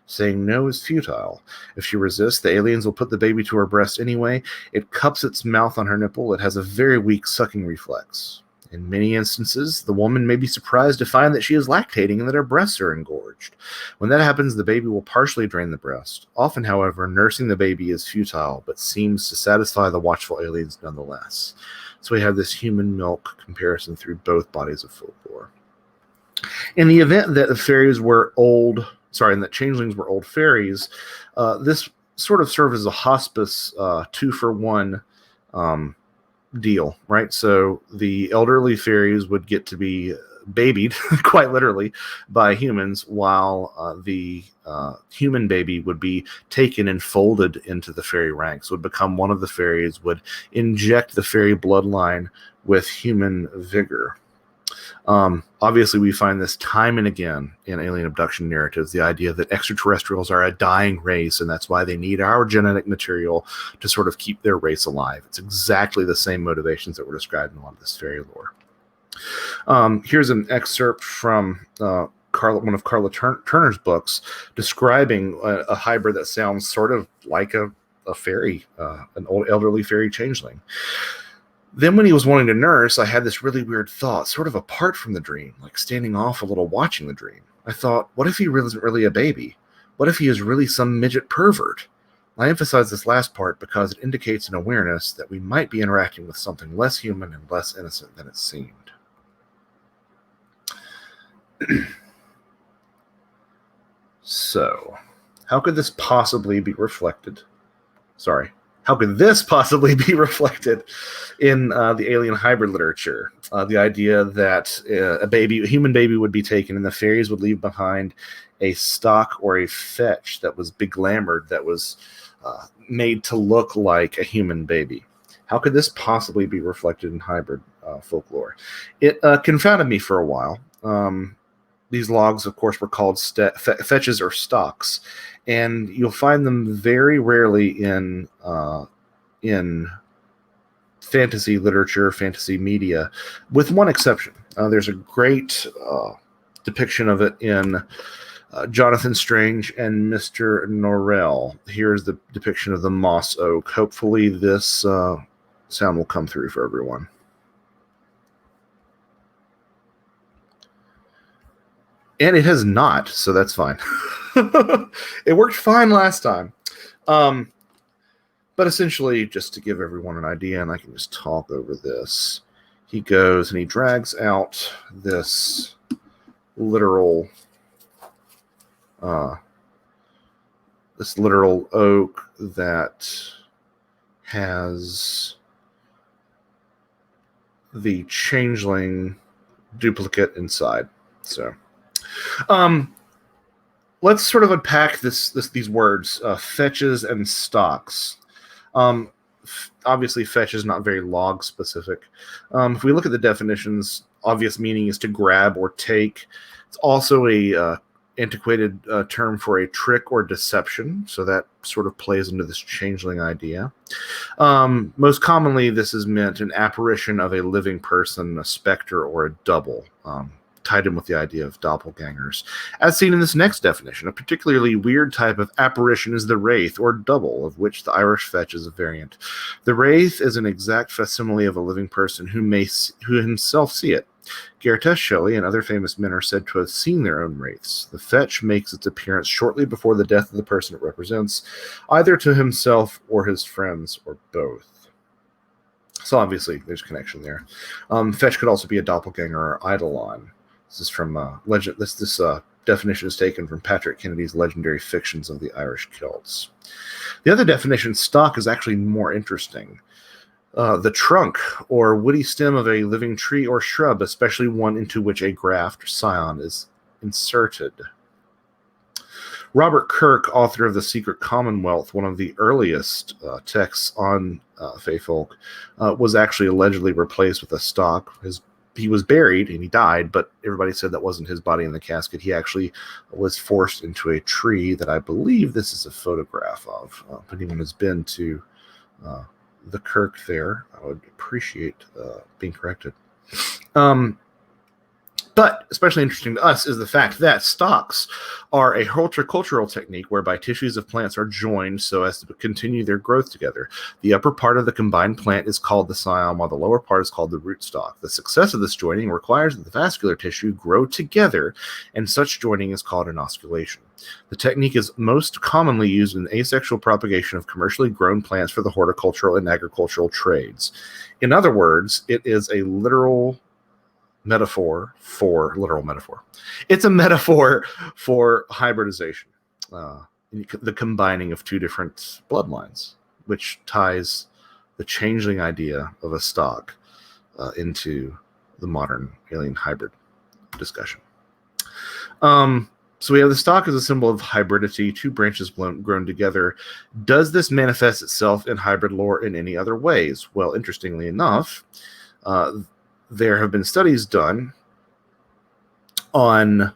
Saying no is futile. If she resists, the aliens will put the baby to her breast anyway. It cups its mouth on her nipple. It has a very weak sucking reflex. In many instances, the woman may be surprised to find that she is lactating and that her breasts are engorged. When that happens, the baby will partially drain the breast. Often, however, nursing the baby is futile, but seems to satisfy the watchful aliens nonetheless. So we have this human milk comparison through both bodies of folklore. In the event that the fairies were and that changelings were old fairies, this sort of served as a hospice 2-for-1 deal, right? So the elderly fairies would get to be babied, quite literally, by humans, while the human baby would be taken and folded into the fairy ranks, would become one of the fairies, would inject the fairy bloodline with human vigor. Obviously, we find this time and again in alien abduction narratives, the idea that extraterrestrials are a dying race, and that's why they need our genetic material to sort of keep their race alive. It's exactly the same motivations that were described in a lot of this fairy lore. Here's an excerpt from one of Carla Turner's books describing a hybrid that sounds sort of like a fairy, an old elderly fairy changeling. Then when he was wanting to nurse, I had this really weird thought, sort of apart from the dream, like standing off a little watching the dream. I thought, what if he isn't really a baby? What if he is really some midget pervert? I emphasize this last part because it indicates an awareness that we might be interacting with something less human and less innocent than it seemed. So, how could this possibly be reflected? How could this possibly be reflected in the alien hybrid literature? The idea that a human baby would be taken and the fairies would leave behind a stock or a fetch that was beglamored, that was made to look like a human baby. How could this possibly be reflected in hybrid folklore? It confounded me for a while. These logs, of course, were called fetches or stocks, and you'll find them very rarely in fantasy literature, fantasy media, with one exception. There's a great depiction of it in Jonathan Strange and Mr. Norrell. Here's the depiction of the moss oak. Hopefully this sound will come through for everyone. And it has not, so that's fine. It worked fine last time. But essentially, just to give everyone an idea, and I can just talk over this, he goes and he drags out this literal oak that has the changeling duplicate inside. So let's sort of unpack these words, fetches and stocks. Obviously, fetch is not very log specific. If we look at the definitions, obvious meaning is to grab or take. It's also a antiquated term for a trick or deception, so that sort of plays into this changeling idea. Most commonly, this is meant an apparition of a living person, a specter, or a double, tied in with the idea of doppelgangers. As seen in this next definition, a particularly weird type of apparition is the wraith, or double, of which the Irish fetch is a variant. The wraith is an exact facsimile of a living person who himself see it. Goethe, Shelley, and other famous men are said to have seen their own wraiths. The fetch makes its appearance shortly before the death of the person it represents, either to himself or his friends, or both. So obviously, there's a connection there. Fetch could also be a doppelganger or eidolon. This is from legend. This definition is taken from Patrick Kennedy's Legendary Fictions of the Irish Celts. The other definition, stock, is actually more interesting. The trunk or woody stem of a living tree or shrub, especially one into which a graft or scion is inserted. Robert Kirk, author of The Secret Commonwealth, one of the earliest texts on Fae folk, was actually allegedly replaced with a stock. He was buried and he died, but everybody said that wasn't his body in the casket. He actually was forced into a tree that I believe this is a photograph of. If anyone has been to the Kirk there, I would appreciate being corrected. But especially interesting to us is the fact that stocks are a horticultural technique whereby tissues of plants are joined so as to continue their growth together. The upper part of the combined plant is called the scion, while the lower part is called the rootstock. The success of this joining requires that the vascular tissue grow together, and such joining is called inosculation. The technique is most commonly used in asexual propagation of commercially grown plants for the horticultural and agricultural trades. In other words, it is a literal metaphor. It's a metaphor for hybridization, the combining of two different bloodlines, which ties the changeling idea of a stock into the modern alien hybrid discussion. So we have the stock as a symbol of hybridity, two branches grown together. Does this manifest itself in hybrid lore in any other ways? Well, interestingly enough, there have been studies done on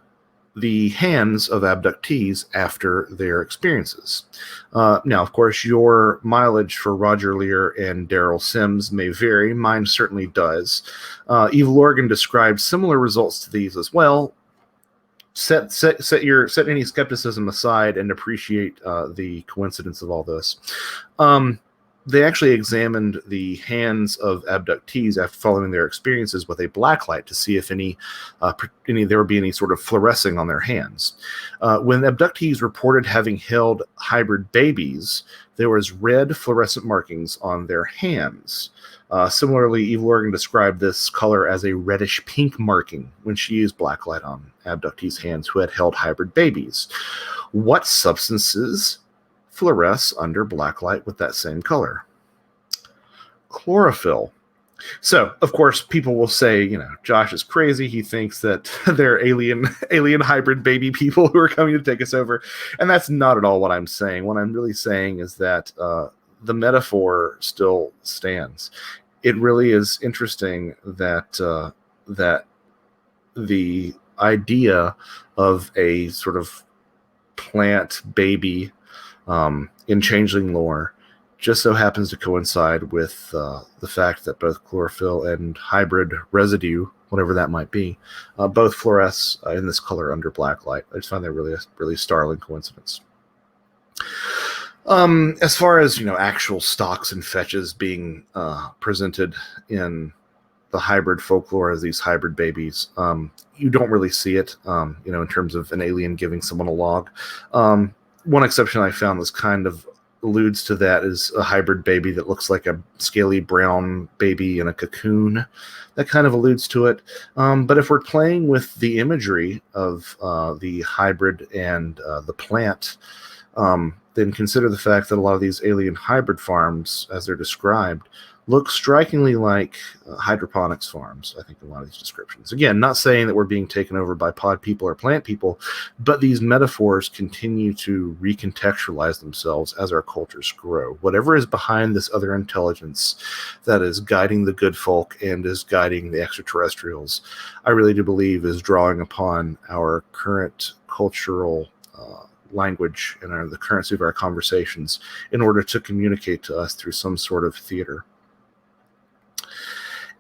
the hands of abductees after their experiences. Now, of course, your mileage for Roger Lear and Daryl Sims may vary. Mine certainly does. Evil Oregon described similar results to these as well. Set any skepticism aside and appreciate the coincidence of all this. they actually examined the hands of abductees after following their experiences with a blacklight to see if there would be any sort of fluorescing on their hands. When abductees reported having held hybrid babies, there was red fluorescent markings on their hands. Similarly, Eve Lorgan described this color as a reddish pink marking when she used blacklight on abductees' hands who had held hybrid babies. What substances fluoresce under blacklight with that same color? Chlorophyll. So, of course, people will say, Josh is crazy. He thinks that they're alien hybrid baby people who are coming to take us over. And that's not at all what I'm saying. What I'm really saying is that the metaphor still stands. It really is interesting that that the idea of a sort of plant baby in Changeling lore just so happens to coincide with the fact that both chlorophyll and hybrid residue, whatever that might be, both fluoresce in this color under blacklight. I just find that really startling coincidence. As far as actual stocks and fetches being presented in the hybrid folklore as these hybrid babies, you don't really see it, in terms of an alien giving someone a log. One exception I found that's kind of alludes to that is a hybrid baby that looks like a scaly brown baby in a cocoon. That kind of alludes to it. But if we're playing with the imagery of the hybrid and the plant, then consider the fact that a lot of these alien hybrid farms, as they're described, look strikingly like hydroponics farms, I think, in a lot of these descriptions. Again, not saying that we're being taken over by pod people or plant people, but these metaphors continue to recontextualize themselves as our cultures grow. Whatever is behind this other intelligence that is guiding the good folk and is guiding the extraterrestrials, I really do believe is drawing upon our current cultural language and the currency of our conversations in order to communicate to us through some sort of theater.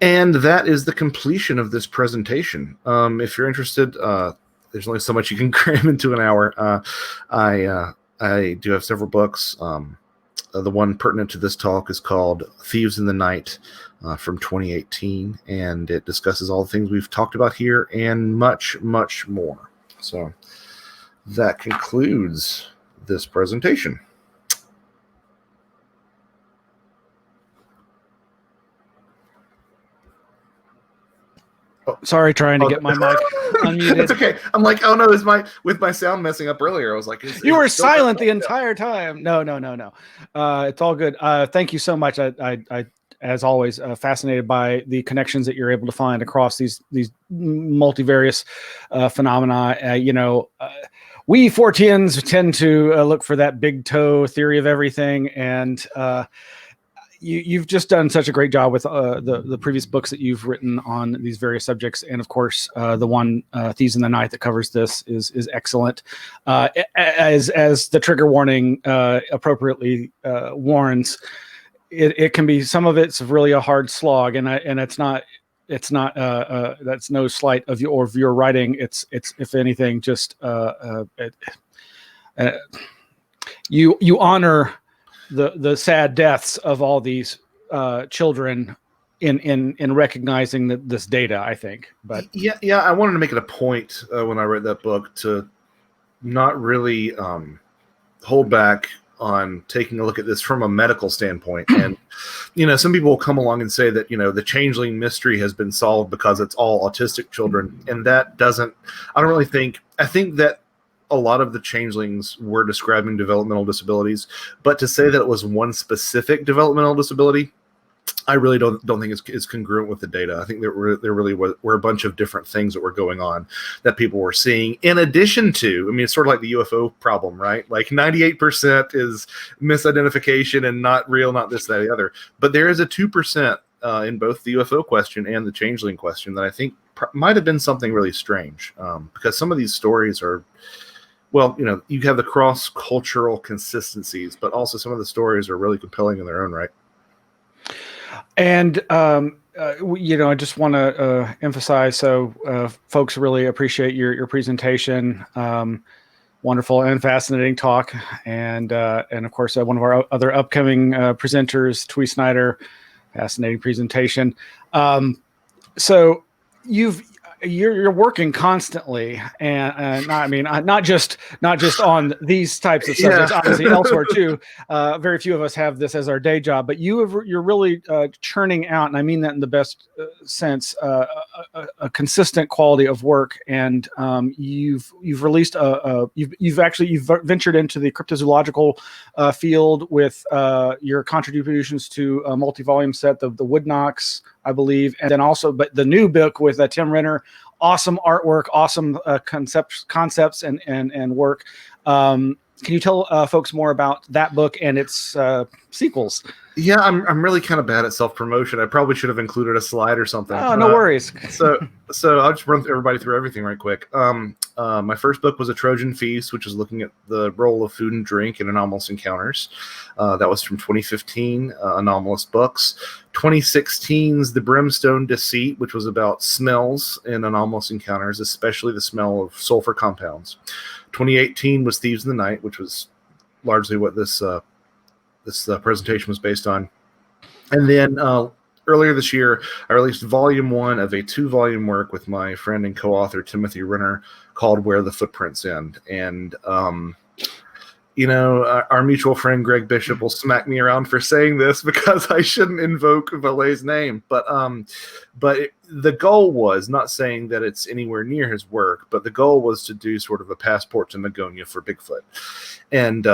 And that is the completion of this presentation. If you're interested, there's only so much you can cram into an hour. I do have several books. The one pertinent to this talk is called Thieves in the Night from 2018, and it discusses all the things we've talked about here and much, much more. So that concludes this presentation. Sorry, trying to get my mic unmuted. It's okay. I'm like, oh no, with my sound messing up earlier. I was like, you were silent the entire time. No. It's all good. Thank you so much. I as always, fascinated by the connections that you're able to find across these multivarious phenomena. We Forteans tend to look for that big toe theory of everything, and you've just done such a great job with the previous books that you've written on these various subjects, and of course, the one Thieves in the Night that covers this is excellent. As the trigger warning appropriately warns, it can be, some of it's really a hard slog, and it's not that's no slight of your writing. It's if anything, just you honor the sad deaths of all these children in recognizing this data, I think. But yeah, I wanted to make it a point when I read that book to not really hold back on taking a look at this from a medical standpoint. And some people will come along and say that the changeling mystery has been solved because it's all autistic children, and that doesn't. I don't really think. I think that a lot of the changelings were describing developmental disabilities, but to say that it was one specific developmental disability, I really don't think it's congruent with the data. I think there really were a bunch of different things that were going on that people were seeing. In addition to, it's sort of like the UFO problem, right? Like 98% is misidentification and not real, not this, that, or the other. But there is a 2% in both the UFO question and the changeling question that I think might have been something really strange, because some of these stories are, well, you have the cross-cultural consistencies, but also some of the stories are really compelling in their own right. And, I just want to emphasize, so folks really appreciate your presentation. wonderful and fascinating talk, and of course one of our other upcoming presenters, Twee Snyder, fascinating presentation. So you're working constantly, and not just on these types of subjects, obviously elsewhere too. Very few of us have this as our day job, but you're really churning out, and I mean that in the best sense, a consistent quality of work. And you've released you've ventured into the cryptozoological field with your contributions to a multi-volume set, the Wood Knocks, I believe, and then also, but the new book with Tim Renner, awesome artwork, awesome concepts and work. Can you tell folks more about that book and its sequels? Yeah, I'm really kind of bad at self-promotion. I probably should have included a slide or something. Oh, no worries. So I'll just run everybody through everything right quick. My first book was A Trojan Feast, which is looking at the role of food and drink in anomalous encounters. That was from 2015, Anomalist Books. 2016's The Brimstone Deceit, which was about smells in anomalous encounters, especially the smell of sulfur compounds. 2018 was Thieves in the Night, which was largely what this presentation was based on. And then earlier this year, I released volume 1 of a 2-volume work with my friend and co-author Timothy Renner called Where the Footprints End. And our mutual friend Greg Bishop will smack me around for saying this because I shouldn't invoke Valet's name. But the goal was not saying that it's anywhere near his work, but the goal was to do sort of a passport to Magonia for Bigfoot. And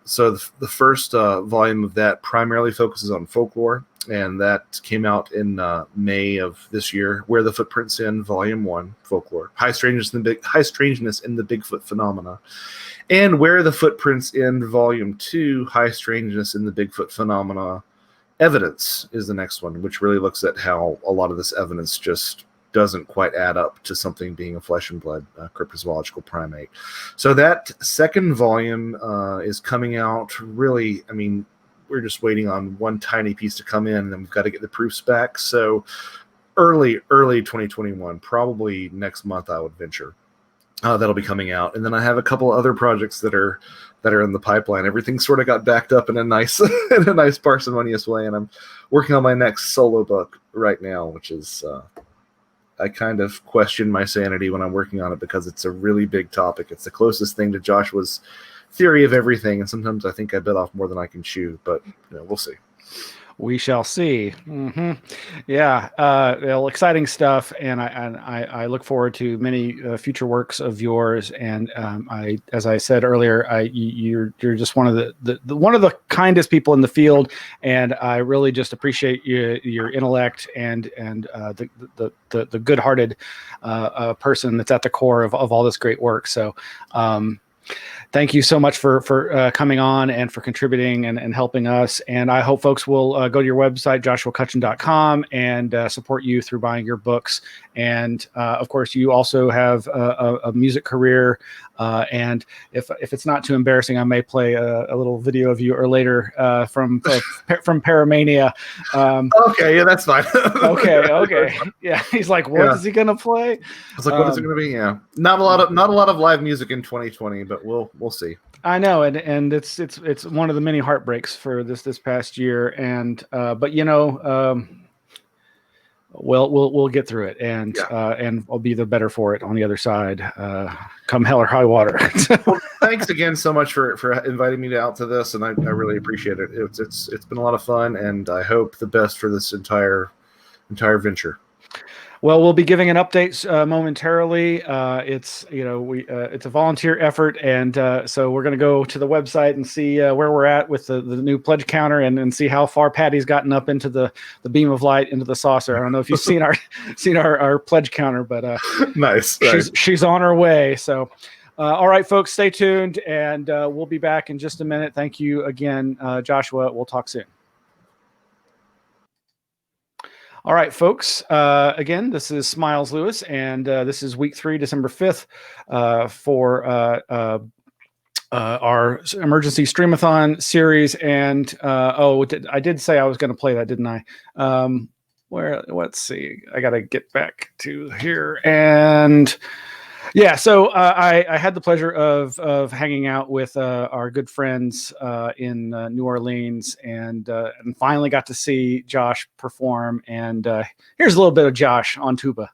so the first volume of that primarily focuses on folklore, and that came out in May of this year. Where the Footprints End, Volume 1, Folklore. High Strangeness in the Bigfoot Phenomena. And Where the Footprints End, Volume 2, High Strangeness in the Bigfoot Phenomena. Evidence is the next one, which really looks at how a lot of this evidence just doesn't quite add up to something being a flesh and blood cryptozoological primate. So that second volume is coming out really, I mean, we're just waiting on one tiny piece to come in, and then we've got to get the proofs back. So early 2021, probably next month, I would venture. That'll be coming out. And then I have a couple other projects that are in the pipeline. Everything sort of got backed up in a nice parsimonious way, and I'm working on my next solo book right now, which is I kind of question my sanity when I'm working on it because it's a really big topic. It's the closest thing to Joshua's theory of everything, and sometimes I think I bit off more than I can chew, but we'll see. We shall see. Mm-hmm. Yeah, well, exciting stuff, and I look forward to many future works of yours. And as I said earlier, you're just one of the kindest people in the field, and I really just appreciate your intellect and the good-hearted person that's at the core of all this great work. So. Thank you so much for coming on and for contributing and helping us. And I hope folks will go to your website, joshuacutchin.com, and support you through buying your books. And of course, you also have a music career. And if it's not too embarrassing, I may play a little video of you or later from Paramania. Okay, yeah, that's fine. Okay. Yeah, he's like, what is he gonna play? I was like, what is it gonna be? Yeah, not a lot of live music in 2020, but we'll see. I know, and it's one of the many heartbreaks for this past year, and but we'll get through it, and I'll be the better for it on the other side, come hell or high water. Well, thanks again so much for inviting me out to this, and I really appreciate it. It's been a lot of fun, and I hope the best for this entire venture. Well, we'll be giving an update momentarily. It's it's a volunteer effort, and so we're going to go to the website and see where we're at with the new pledge counter, and see how far Patty's gotten up into the beam of light into the saucer. I don't know if you've seen our pledge counter, but nice. She's on her way. So, all right, folks, stay tuned, and we'll be back in just a minute. Thank you again, Joshua. We'll talk soon. All right, folks. Again, this is Smiles Lewis, and this is week 3, December 5th, for our emergency Streamathon series. And I did say I was going to play that, didn't I? Let's see. I got to get back to here. And Yeah, so I had the pleasure of hanging out with our good friends in New Orleans, and finally got to see Josh perform. And here's a little bit of Josh on tuba.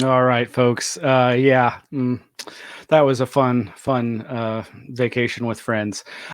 All right, folks. Yeah, that was a fun vacation with friends.